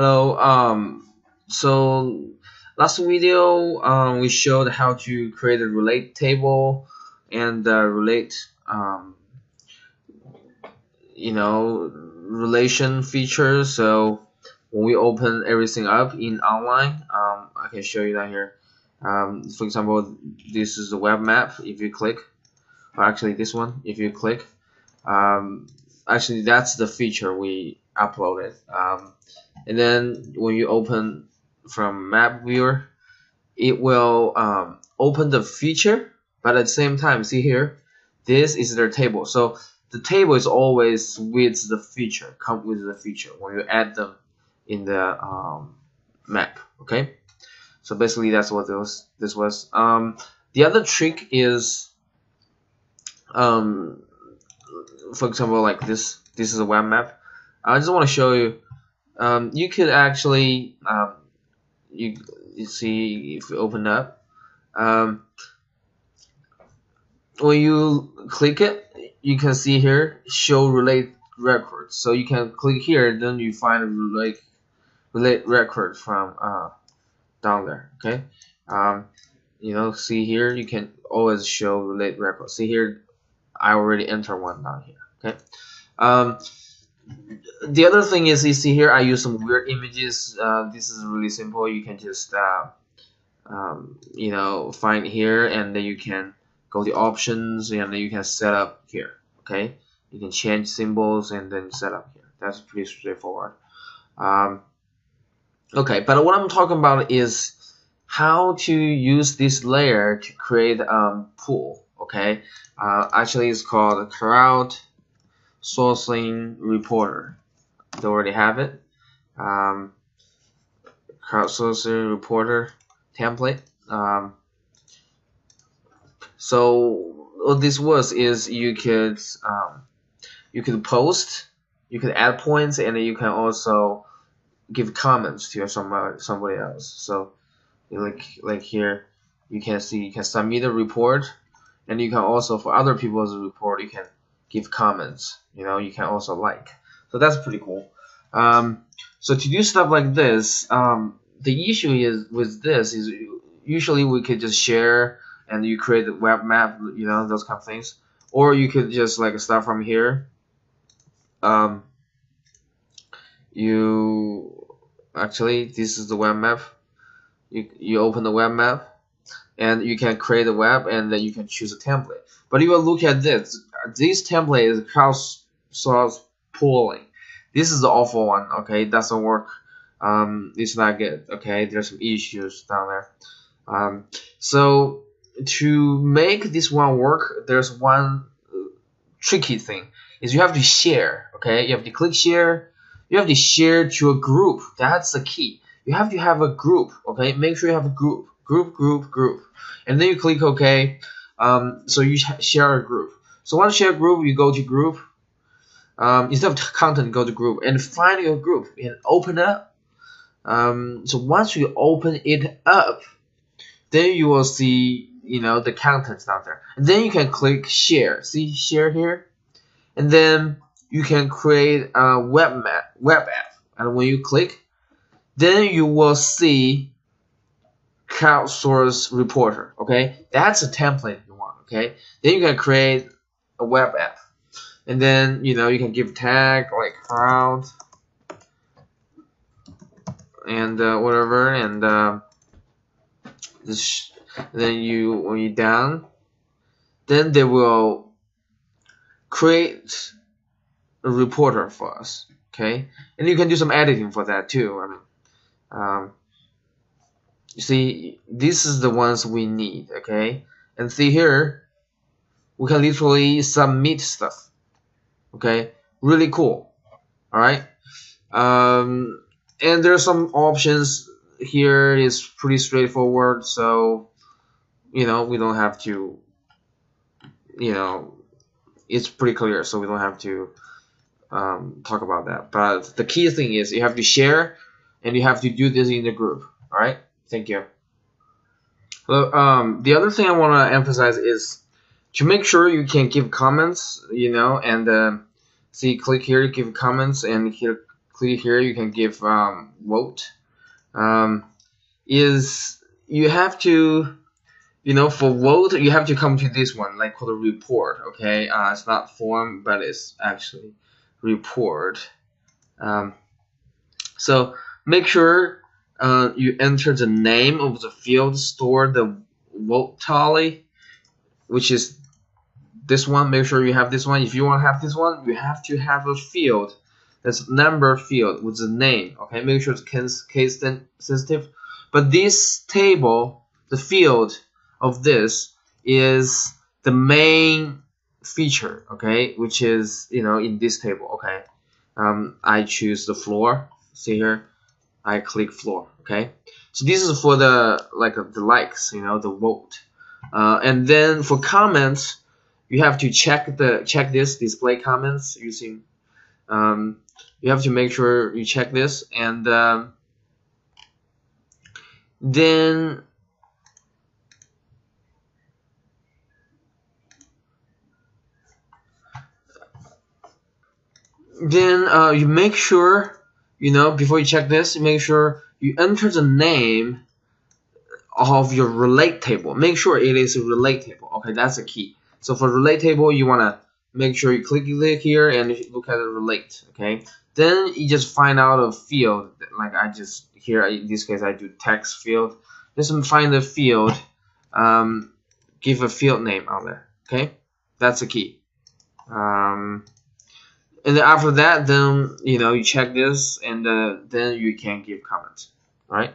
Hello. So last video, we showed how to create a relate table and relate, relation features. So when we open everything up in online, I can show you that here. For example, this is the web map. If you click, or actually this one, if you click, um, actually that's the feature we uploaded. And then when you open from map viewer, it will open the feature, but at the same time, see here, this is their table. So the table is always with the feature, come with the feature when you add them in the map. Okay, so basically that's what this was. The other trick is, um, for example, like this. This is a web map. I just want to show you. You could actually you see if you open up, um, when you click it, you can see here show relate records. So you can click here, then you find a relate record from down there. Okay, see here you can always show relate records. See here, I already enter one down here. Okay. Um, the other thing is, you see here, I use some weird images. This is really simple. You can just find here, and then you can go to options, and then you can set up here. Okay, you can change symbols and then set up here. That's pretty straightforward. Okay, but what I'm talking about is how to use this layer to create pool. Okay, actually it's called crowd sourcing reporter. They already have it. Crowdsourcing reporter template. So what this was is you could post, you could add points, and you can also give comments to somebody else. So like here, you can see you can submit a report, and you can also, for other people's report, you can give comments. You can also like. So that's pretty cool. So to do stuff like this, the issue is with this is usually we could just share and you create a web map, those kind of things, or you could just like start from here. This is the web map. You open the web map, and you can create a web, and then you can choose a template. But you will look at this. This template is crowdsource pooling. This is the awful one. Okay, it doesn't work. It's not good. Okay, there's some issues down there. So to make this one work, there's one tricky thing is you have to share. Okay, you have to click share. You have to share to a group. That's the key. You have to have a group. Okay, make sure you have a group, and then you click OK. So you share a group. So once you share a group, you go to group. Instead of content, go to group and find your group and open up. So once you open it up, then you will see the contents down there, and then you can click share. See share here, and then you can create a web app, and when you click, then you will see crowdsource reporter. Okay, that's a template you want. Okay, then you can create a web app, and then you can give tag like crowd and whatever, and then when you down, then they will create a reporter for us. Okay, and you can do some editing for that too. You see, this is the ones we need. Okay, and see here, we can literally submit stuff. Okay, really cool. All right, and there's some options here. It's pretty straightforward, so we don't have to, it's pretty clear, so we don't have to talk about that. But the key thing is you have to share, and you have to do this in the group. All right, thank you. The other thing I want to emphasize is to make sure you can give comments, and see, click here, give comments, and here click here, you can give vote. Is you have to, for vote, you have to come to this one, like called a report. Okay, it's not form, but it's actually report. So make sure you enter the name of the field, store the vote tally, which is this one. Make sure you have this one. If you want to have this one, you have to have a field that's number field with the name. Okay, make sure it's case sensitive. But this table, the field of this is the main feature. Okay, which is in this table. Okay, I choose the floor. See here, I click floor. Okay, so this is for the likes, the vote, and then for comments, you have to check this display comments using. You have to make sure you check this, and then you make sure, before you check this, you make sure you enter the name of your relate table. Make sure it is a relate table. Okay, that's the key. So for relate table, you want to make sure you click here and look at the relate. Okay, then you just find out a field, like in this case I do text field. Just find the field, give a field name on there. Okay, that's the key. And then after that, then you check this, and then you can give comments. Right?